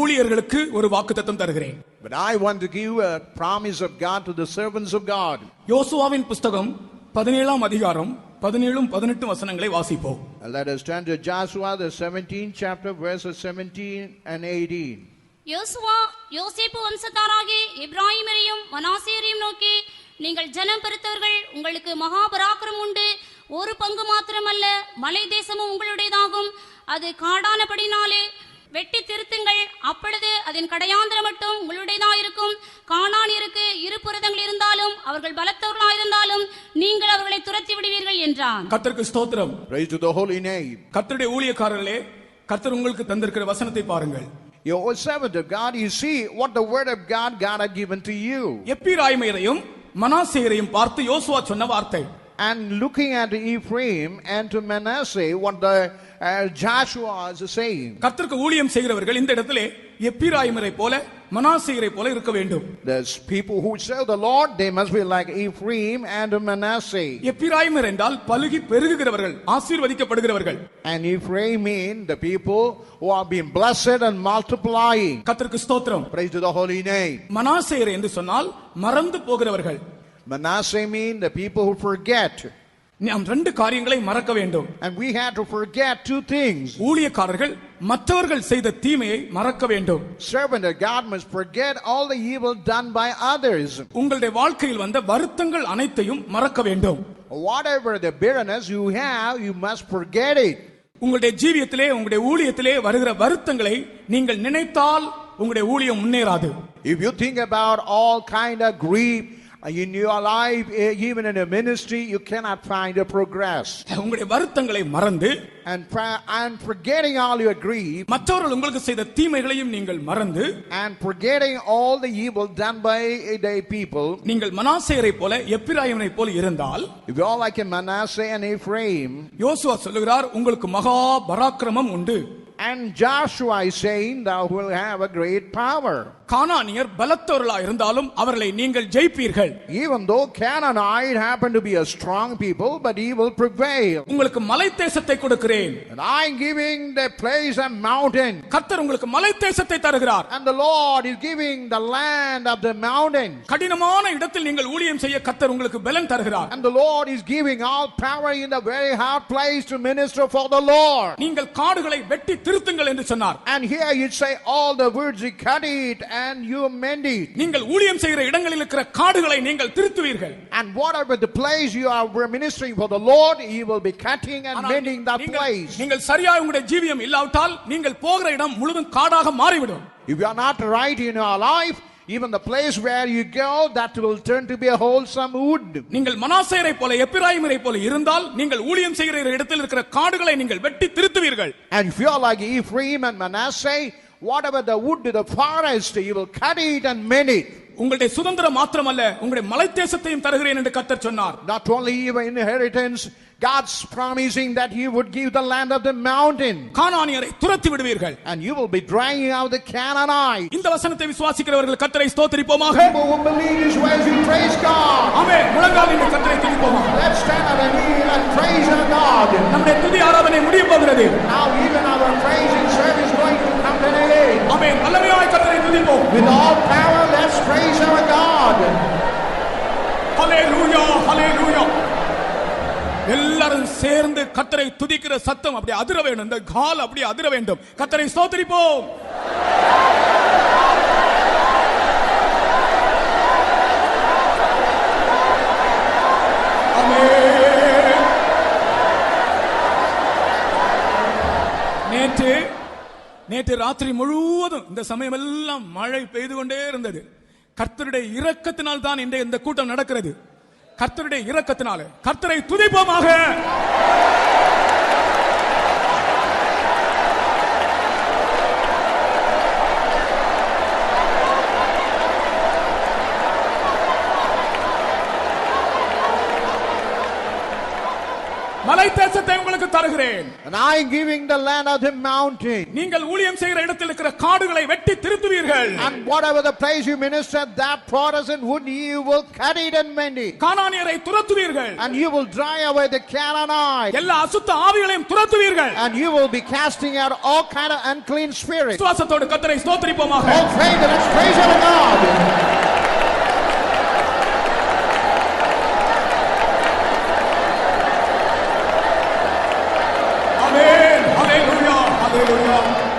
ஊழியர்களுக்கு ஒரு வாக்குத்தத்தம் தருகிறேன். But I want to give a promise of God to the servants of God. யோசுவாவின் புத்தகம் 17ஆம் அதிகாரம் 17-18 வசனங்களை வாசிப்போம். Let us turn to Joshua the 17th chapter verses 17 and 18. யோசுவா யோசேப்பு வம்சத்தாராகிய எப்பிராயீமரையும் மனாசேயரையும் நோக்கி, நீங்கள் ஜனம் பெருத்தவர்கள், உங்களுக்கு மகா பராக்கிரமம் உண்டு. ஒரு பங்கு மாத்திரமல்ல, மலை தேசமும் உங்களுடையதாகும். அது காடானபடினாலே வெட்டி திருத்துங்கள். அப்பொழுது அதன் கடையாந்திரம் மட்டும் உங்களுடையதாயிருக்கும். கானானியருக்கு இரு புரதங்கள் இருந்தாலும் அவர்கள் பலத்தவர்களாயிருந்தாலும் நீங்கள் அவர்களை துரத்தி விடுவீர்கள் என்றான். கர்த்தருக்கு ஸ்தோத்திரம். Praise to the holy name. கர்த்தருடைய ஊழியக்காரர்களே, கர்த்தர் உங்களுக்கு தந்திருக்கிற வசனத்தை பாருங்கள். You're a servant of God. You see what the word of God had given to you. எப்பிராயீமையும் மனாசேயரையும் பார்த்து யோசுவா சொன்ன வார்த்தை. And looking at Ephraim and to Manasseh, what the Joshua is saying. கர்த்தருக்கு ஊழியம் செய்கிறவர்கள் இந்த இடத்திலே எப்பிராயீமரை போல மனாசேயரை போல இருக்க வேண்டும். There's people who serve the Lord, they must be like Ephraim and Manasseh. எப்பிராயீமர் என்றால் பலுகி பெருகுகிறவர்கள், ஆசீர்வதிக்கப்படுகிறவர்கள். And Ephraim mean the people who are being blessed and multiplying. கர்த்தருக்கு ஸ்தோத்திரம். Praise to the holy name. மனாசேயர் என்று சொன்னால் மறந்து போகிறவர்கள். Manasseh mean the people who forget. நாம் ரெண்டு காரியங்களை மறக்க வேண்டும். And we had to forget two things. ஊழியக்காரர்கள் மற்றவர்கள் செய்த தீமையை மறக்க வேண்டும். Servant of God must forget all the evil done by others. உங்களுடைய வாழ்க்கையில் வந்த வருத்தங்கள் அனைத்தையும் மறக்க வேண்டும். Whatever the bitterness you have, you must forget it. உங்களுடைய ஜீவியத்திலே, உங்களுடைய ஊழியத்திலே வருகிற வருத்தங்களை நீங்கள் நினைத்தால் உங்களுடைய ஊழியம் முன்னேறாது. If you think about all kind of grief in your life, even in a ministry, you cannot find a progress. உங்களுடைய வருத்தங்களை மறந்து and forgetting all your grief, மற்றவர்கள் உங்களுக்கு செய்த தீமைகளையும் நீங்கள் மறந்து, and forgetting all the evil done by the people, நீங்கள் மனாசேயரை போல எப்பிராயீமரை போல இருந்தால், if you are like a Manasseh and Ephraim, யோசுவா சொல்லுகிறார், உங்களுக்கு மகா பராக்கிரமம் உண்டு. and Joshua is saying thou will have a great power. கானானியர் பலத்தவர்களா இருந்தாலும் அவர்களை நீங்கள் ஜெயிப்பீர்கள். Even though Canaanite happen to be a strong people, but he will prevail. உங்களுக்கு மலை தேசத்தை கொடுக்கிறேன். And I am giving the place a mountain. கர்த்தர் உங்களுக்கு மலை தேசத்தை தருகிறார். And the Lord is giving the land of the mountain. கடினமான இடத்தில் நீங்கள் ஊழியம் செய்ய கர்த்தர் உங்களுக்கு பலன் தருகிறார். And the Lord is giving all power in the very hard place to minister for the Lord. நீங்கள் காடுகளை வெட்டி திருத்துங்கள் என்று சொன்னார். And here you say all the words, you cut it and you mend it. நீங்கள் ஊழியம் செய்கிற இடங்களில் இருக்கிற காடுகளை நீங்கள் திருத்துவீர்கள். And whatever the place you are ministering for the Lord, He will be cutting and mending that place. நீங்கள் சரியா உங்களுடைய ஜீவியம் இல்லாவிட்டால் நீங்கள் போகிற இடம் முழுதும் காடாக மாறிவிடும். If you are not right in your life, even the place where you go, that will turn to be a wholesome wood. நீங்கள் மனாசேயரை போல எப்பிராயீமரை போல இருந்தால் நீங்கள் ஊழியம் செய்கிற இடத்தில் இருக்கிற காடுகளை நீங்கள் வெட்டி திருத்துவீர்கள். And if you are like Ephraim and Manasseh, whatever the wood to the forest, you will cut it and mend it. உங்களுடைய சுதந்திரம் மாத்திரமல்ல, உங்களுடைய மலை தேசத்தையும் தருகிறேன் என்று கர்த்தர் சொன்னார். Not only your inheritance, God's promising that He would give the land of the mountain. கானானியரை துரத்தி விடுவீர்கள். And you will be driving out the Canaanites. இந்த வசனத்தை விசுவாசிக்கிறவர்கள் கர்த்தரை ஸ்தோத்திரிப்போமாக. People who believe His ways will praise God. ஆமென். முழங்கால் இட்டு கர்த்தரை துதிப்போமாக. Let's stand at our knee and praise our God. நம்முடைய துதி ஆராதனை முடிய போகிறது. Now even our praising service is going to come to an end. ஆமென். வல்லமையாய் கர்த்தரை துதிப்போம். With all power, let's praise our God. ஹல்லேலூயா, ஹல்லேலூயா. எல்லாரும் சேர்ந்து கர்த்தரை துதிக்கிற சத்தம் அப்படி அதிர வேண்டும். இந்த கால் அப்படி அதிர வேண்டும். கர்த்தரை ஸ்தோத்திரிப்போம். ஆமென். நேற்று ராத்திரி முழுவதும் இந்த சமயம் எல்லாம் மழை பெய்து கொண்டே இருந்தது. கர்த்தருடைய இரக்கத்தினால் தான் இந்த கூட்டம் நடக்கிறது. கர்த்தருடைய இரக்கத்தினாலே கர்த்தரை துதிப்போமாக. மலை தேசத்தை உங்களுக்கு தருகிறேன். And I am giving the land of the mountain. நீங்கள் ஊழியம் செய்கிற இடத்தில் இருக்கிற காடுகளை வெட்டி திருத்துவீர்கள். And whatever the place you minister, that Protestant wood you will cut it and mend it. கானானியரை துரத்துவீர்கள். And you will drive away the Canaanites. எல்லா அசுத்த ஆவிகளையும் துரத்துவீர்கள். And you will be casting out all kind of unclean spirits. விசுவாசத்தோடு கர்த்தரை ஸ்தோத்திரிப்போமாக. All faith and let's praise our God. Amen. Hallelujah. Hallelujah.